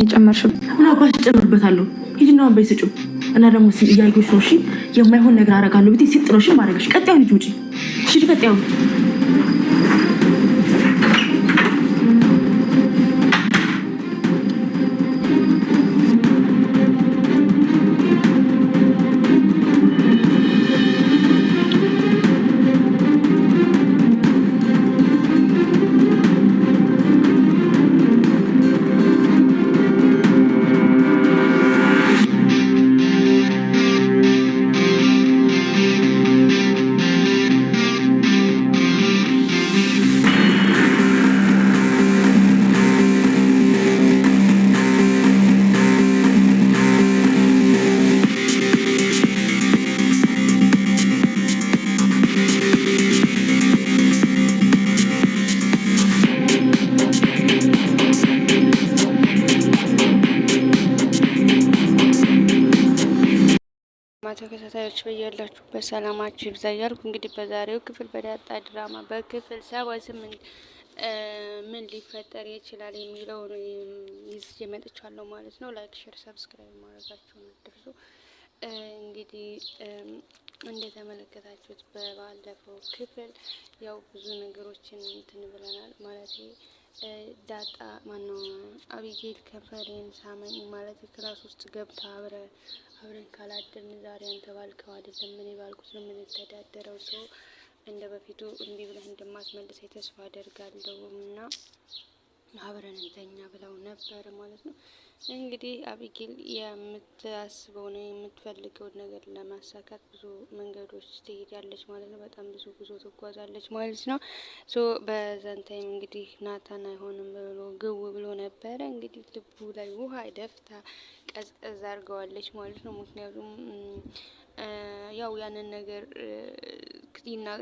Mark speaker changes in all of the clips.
Speaker 1: እየጨመርሽ ምን አባሽ ጨምርበታለሁ? ሂጂና በይስጩ እና ደግሞ እያየሁሽ ነው። እሺ የማይሆን ነገር አደርጋለሁ ብትይ ሲጥሮሽ ማድረግሽ ቀጣዩ ልጅ ውጪ። እሺ ቀጣዩ
Speaker 2: ተከታታዮች በያላችሁበት ሰላማችሁ ይብዛ እያልኩ እንግዲህ በዛሬው ክፍል በዳጣ ድራማ በክፍል 78 ምን ሊፈጠር ይችላል የሚለውን ይዤ መጥቻለሁ ማለት ነው። ላይክ፣ ሼር፣ ሰብስክራይብ ማድረጋችሁን አትርሱ። እንግዲህ እንደተመለከታችሁት በባለፈው ክፍል ያው ብዙ ነገሮችን እንትን ብለናል ማለት ዳጣ ማነው አቢጌል ከንፈሬን ሳመኝ ማለት ክላስ ውስጥ ገብታ አብረን ካላደርን ዛሬ አንተ ባልከው አይደለም ምን ባልኩት ነው የምንተዳደረው። ሰው እንደ በፊቱ እምቢ ብለህ እንደማትመልሰኝ ተስፋ አደርጋለሁ እና አብረን እንተኛ ብለው ነበር ማለት ነው። እንግዲህ አቢጌል የምታስበው ነው የምትፈልገውን ነገር ለማሳካት ብዙ መንገዶች ትሄዳለች ማለት ነው። በጣም ብዙ ጉዞ ትጓዛለች ማለት ነው። በዛን ታይም እንግዲህ ናታን አይሆንም ብሎ ግው ብሎ ነበረ። እንግዲህ ልቡ ላይ ውሃ ደፍታ ቀዝቀዝ አድርገዋለች ማለት ነው። ምክንያቱም ያው ያንን ነገር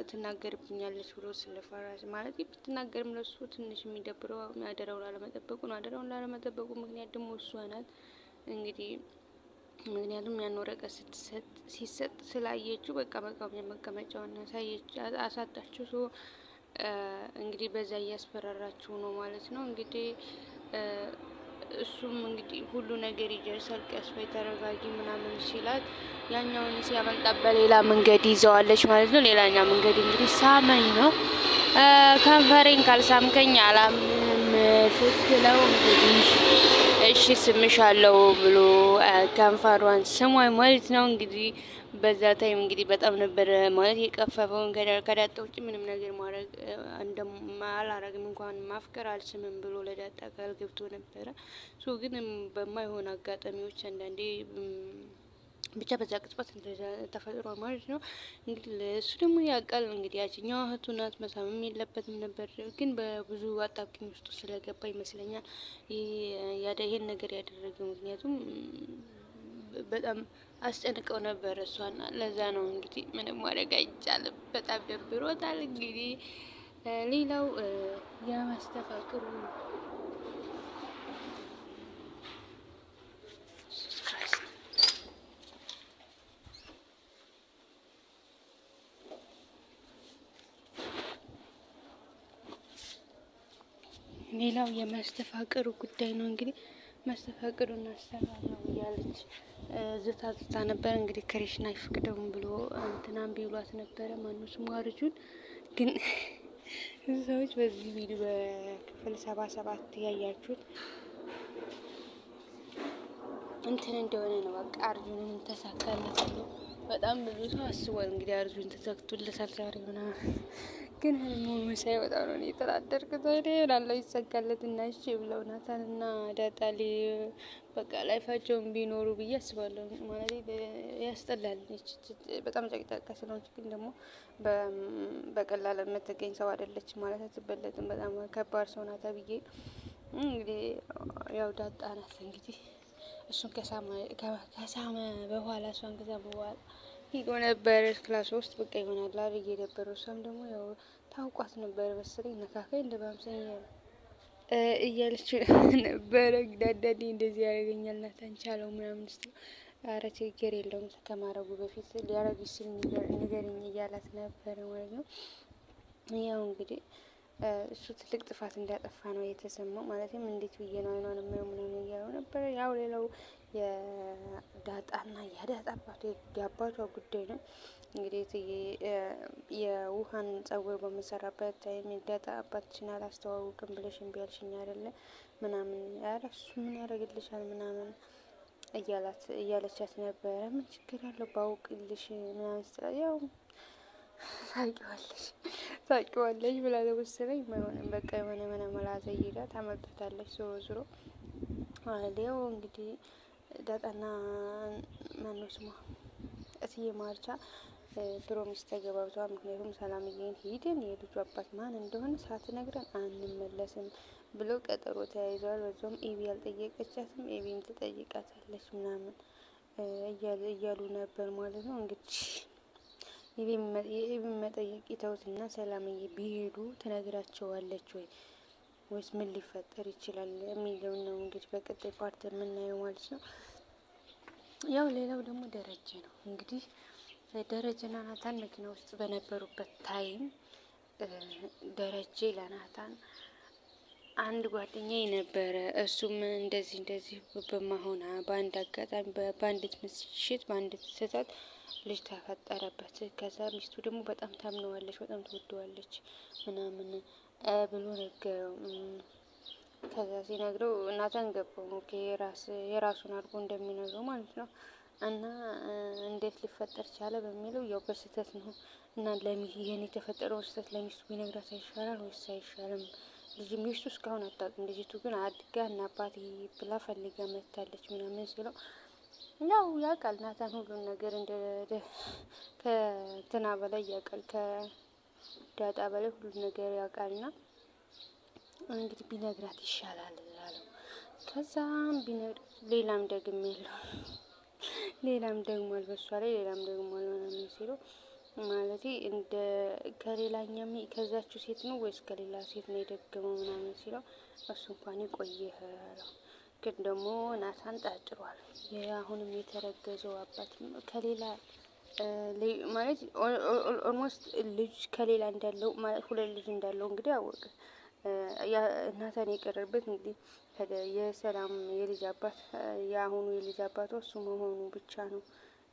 Speaker 2: ትናገርብኛለች ብሎ ስለፈራች ማለት ብትናገርም ለሱ ትንሽ የሚደብረው አደራውን ላለመጠበቁ ነው። አደራውን ላለመጠበቁ ምክንያት ደግሞ እሷ ናት እንግዲህ ምክንያቱም ያን ወረቀት ሲሰጥ ስላየችው በቃ መቀመጫውን አሳጣችው። እንግዲህ በዛ እያስፈራራችው ነው ማለት ነው። እንግዲህ እሱም እንግዲህ ሁሉ ነገር ይደርሳል ቀስ በይ ተረጋጊ ምናምን ሲላት ያኛውን ሲያመልጣ በሌላ መንገድ ይዘዋለች ማለት ነው። ሌላኛው መንገድ እንግዲህ ሳመኝ ነው። ከንፈሬን ካልሳምከኝ አላምንም ስትለው እንግዲህ እሺ ስምሻለሁ ብሎ ከንፈሯን ስሟ ማለት ነው። እንግዲህ በዛ ታይም እንግዲህ በጣም ነበር ማለት የቀፈፈውን ከዳጣ ውጭ ምንም ነገር ማድረግ አላረግም እንኳን ማፍቀር አልስምም ብሎ ለዳጣ ቃል ገብቶ ነበረ። ግን በማይሆን አጋጣሚዎች አንዳንዴ ብቻ በዛ ቅጽበት ተፈጥሯል ማለት ነው። እንግዲህ እሱ ደግሞ ያውቃል እንግዲህ ያችኛዋ እህቱ ናት መሳምም የለበትም ነበር። ግን በብዙ አጣብቂኝ ውስጥ ስለገባ ይመስለኛል ይሄን ነገር ያደረገው። ምክንያቱም በጣም አስጨንቀው ነበር እሷና ለዛ ነው እንግዲህ ምንም ማድረግ አይቻልም። በጣም ደብሮታል። እንግዲህ ሌላው የማስተፋቅሩ የማስተፋቅሩ ጉዳይ ነው። እንግዲህ ማስተፋቅሩን አሰራለሁ እያለች ዝታ ነበር። እንግዲህ ክሬሽን አይፈቅደውም ብሎ እንትናም ቢሏት ነበረ ማነው ስሟ ልጁን። ግን ሰዎች በዚህ ቪዲዮ በክፍል 77 ያያችሁት እንትን እንደሆነ ነው። በቃ አርጁንን ተሳካለት ነው። በጣም ብዙ ሰው አስቧል እንግዲህ አርጁን ተዘግቶለታል ዛሬ ምናምን። ግን ህልሙን መሳይ በጣም ነው የተናደድኩት። ላለው ይዘጋለት እና እሺ ብለው ናታንና ዳጣ በቃ ላይፋቸውን ቢኖሩ ብዬ አስባለሁ። ማለት ያስጠላል። በጣም ጨቅጫቃ ስለሆነች ግን ደግሞ በቀላል የምትገኝ ሰው አይደለች ማለት አትበለጥም። በጣም ከባድ ሰው ናት ብዬ እንግዲህ ያው ዳጣ ናት እንግዲህ እሱን ከሳመ በኋላ እሷን ከዛ በኋላ ሂዶ ነበር ክላስ ውስጥ በቃ ይሆናል አይደል የደበረው። እሷም ደግሞ ያው ታውቋት ነበር መሰለኝ ነካካይ እንደ ባምሰኝ እያለች ነበረ። ዳዳዲ እንደዚህ ያደርገኛል ናታን ቻለው ምናምን ስትል ኧረ ችግር የለውም ከማረጉ በፊት ሊያረግሽ ሲል ንገሪኝ እያላት ነበረ ማለት ነው። ያው እንግዲህ እሱ ትልቅ ጥፋት እንዳጠፋ ነው የተሰማው። ማለትም እንዴት ብዬ ነው አይኗን የማየው ምናምን እያለው ነበር። ነበረ። ያው ሌላው የዳጣና የዳጣ አባት የአባቷ ጉዳይ ነው። እንግዲህ የውሃን ጸጉር በምሰራበት ታይም የዳጣ አባትሽን አላስተዋውቅም ብለሽ እምቢ አልሽኝ አይደለ ምናምን፣ ኧረ እሱ ምን ያደርግልሻል ምናምን እያለቻት ነበረ። ምን ችግር አለው ባውቅልሽ ምናምን ስትላት ያው ታውቂዋለሽ ብላ ለመሰለኝ የማይሆንም በቃ የሆነ መላ ዘይዳ ታመልጥታለች። ዞሮ ዞሮ ያው እንግዲህ ዳጣና ማነው ስሟ እትዬ ማርቻ ፕሮሚስ ተገባብተዋል። ምክንያቱም ሰላምዬን ሂደን የልጁ አባት ማን እንደሆነ ሳትነግረን አንመለስም ብለው ቀጠሮ ተያይዘዋል። በዛውም ኤቢ ያልጠየቀቻትም ኤቢም ትጠይቃታለች ምናምን እያሉ ነበር ማለት ነው። እንግዲህ የኤቢን መጠየቅ ይተውትና ሰላምዬ ቢሄዱ ትነግራቸዋለች ወይስ ምን ሊፈጠር ይችላል የሚለው ነው እንግዲህ በቀጣይ ፓርት የምናየው ማለት ነው። ያው ሌላው ደግሞ ደረጀ ነው እንግዲህ ደረጀና ናታን መኪና ውስጥ በነበሩበት ታይም ደረጀ ለናታን አንድ ጓደኛ ነበረ። እሱም እንደዚህ በማሆና በአንድ አጋጣሚ በአንዲት ምሽት በአንዲት ስህተት ልጅ ተፈጠረበት። ከዛ ሚስቱ ደግሞ በጣም ታምነዋለች፣ በጣም ትወደዋለች ምናምን ብሎ ነገረው። ከዛ ሲነግረው ናታን ገባው። ኦኬ የራሱን አድርጎ እንደሚነግረው ማለት ነው። እና እንዴት ሊፈጠር ቻለ በሚለው ያው በስህተት ነው። እና ይሄን የተፈጠረውን ስህተት ለሚስቱ ቢነግራት አይሻላል ወይስ አይሻልም? ልጅ ሚስቱ እስካሁን አታውቅም። ልጅቱ ግን አድጋ እና አባቴ ብላ ፈልጋ መታለች ምናምን ሲለው ያው ያውቃል ናታን ሁሉን ነገር ከእንትና በላይ ያውቃል፣ ከዳጣ በላይ ሁሉን ነገር ያውቃልና እንግዲህ ቢነግራት ይሻላል አለው። ከዛም ሌላም ደግሞ አልበሷ ላይ ሌላም ደግሞ ምናምን ሲለው ማለቴ እንደ ከሌላኛም ከዛችው ሴት ነው ወይስ ከሌላ ሴት ነው የደገመው ምናምን ሲለው እሱ እንኳን ይቆየህ አለው። ግን ደግሞ ናታን ጠርጥሯል። አሁንም የተረገዘው አባት ከሌላ ማለት ኦልሞስት ልጅ ከሌላ እንዳለው ማለት ሁለት ልጅ እንዳለው እንግዲህ አወቀ። ናታን የቀረበት እንግዲህ የሰላም የልጅ አባት የአሁኑ የልጅ አባቷ እሱ መሆኑ ብቻ ነው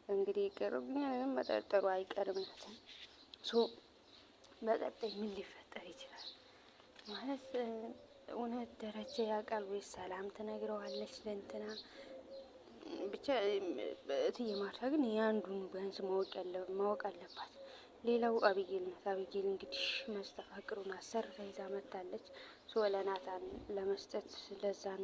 Speaker 2: እንግዲህ የቀረው። ምንም መጠርጠሩ አይቀርም ናታን። በቀጣይ ምን ሊፈጠር ይችላል ማለት እውነት ደረጃ ያውቃል ወይስ ሰላም ትነግረዋለች ለእንትና? ብቻ እትዬ ማርታ ግን የአንዱን ቢያንስ ማወቅ አለባት። ሌላው አቢጌል ናት። አቢጌል እንግዲህ መስተፋቅሩን አሰርታ ይዛ መታለች። ለናታን ለመስጠት ለዛን